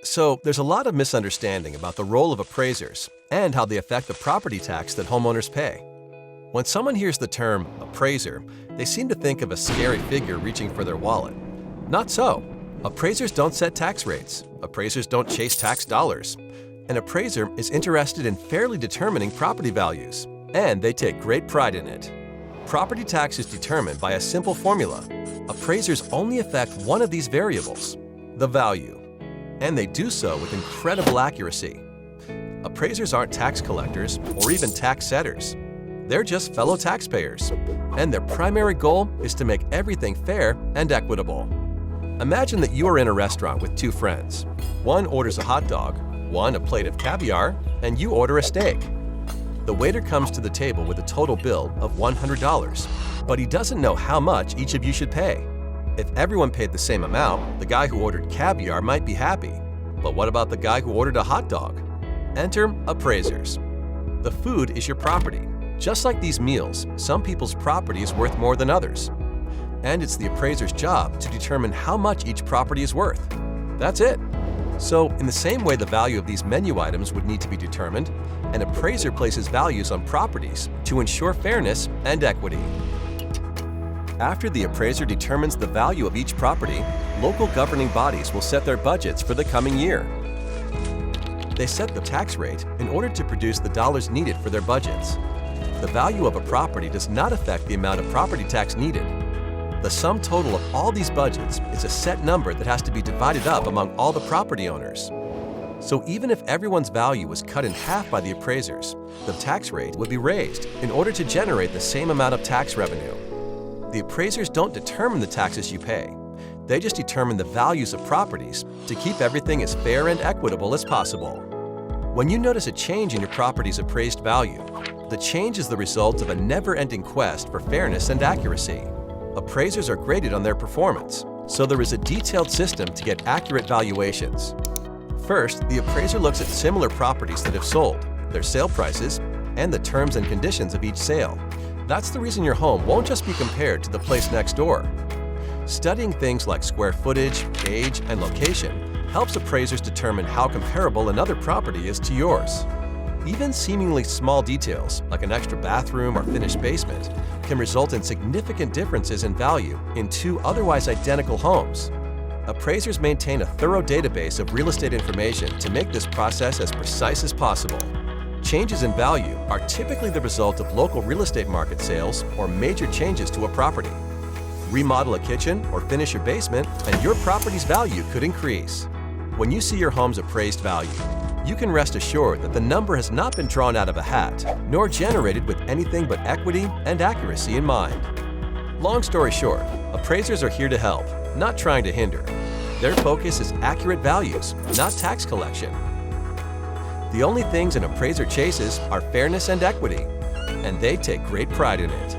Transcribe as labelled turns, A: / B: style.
A: So, there's a lot of misunderstanding about the role of appraisers and how they affect the property tax that homeowners pay. When someone hears the term appraiser, they seem to think of a scary figure reaching for their wallet. Not so. Appraisers don't set tax rates. Appraisers don't chase tax dollars. An appraiser is interested in fairly determining property values, and they take great pride in it. Property tax is determined by a simple formula. Appraisers only affect one of these variables, the value, and they do so with incredible accuracy. Appraisers aren't tax collectors or even tax setters. They're just fellow taxpayers, and their primary goal is to make everything fair and equitable. Imagine that you are in a restaurant with two friends. One orders a hot dog, one a plate of caviar, and you order a steak. The waiter comes to the table with a total bill of $100, but he doesn't know how much each of you should pay. If everyone paid the same amount, the guy who ordered caviar might be happy. But what about the guy who ordered a hot dog? Enter appraisers. The food is your property. Just like these meals, some people's property is worth more than others. And it's the appraiser's job to determine how much each property is worth. That's it. So, in the same way the value of these menu items would need to be determined, an appraiser places values on properties to ensure fairness and equity. After the appraiser determines the value of each property, local governing bodies will set their budgets for the coming year. They set the tax rate in order to produce the dollars needed for their budgets. The value of a property does not affect the amount of property tax needed. The sum total of all these budgets is a set number that has to be divided up among all the property owners. So even if everyone's value was cut in half by the appraisers, the tax rate would be raised in order to generate the same amount of tax revenue. The appraisers don't determine the taxes you pay. They just determine the values of properties to keep everything as fair and equitable as possible. When you notice a change in your property's appraised value, the change is the result of a never-ending quest for fairness and accuracy. Appraisers are graded on their performance, so there is a detailed system to get accurate valuations. First, the appraiser looks at similar properties that have sold, their sale prices, and the terms and conditions of each sale. That's the reason your home won't just be compared to the place next door. Studying things like square footage, age, and location helps appraisers determine how comparable another property is to yours. Even seemingly small details, like an extra bathroom or finished basement, can result in significant differences in value in two otherwise identical homes. Appraisers maintain a thorough database of real estate information to make this process as precise as possible. Changes in value are typically the result of local real estate market sales or major changes to a property. Remodel a kitchen or finish your basement, and your property's value could increase. When you see your home's appraised value, you can rest assured that the number has not been drawn out of a hat, nor generated with anything but equity and accuracy in mind. Long story short, appraisers are here to help, not trying to hinder. Their focus is accurate values, not tax collection. The only things an appraiser chases are fairness and equity, and they take great pride in it.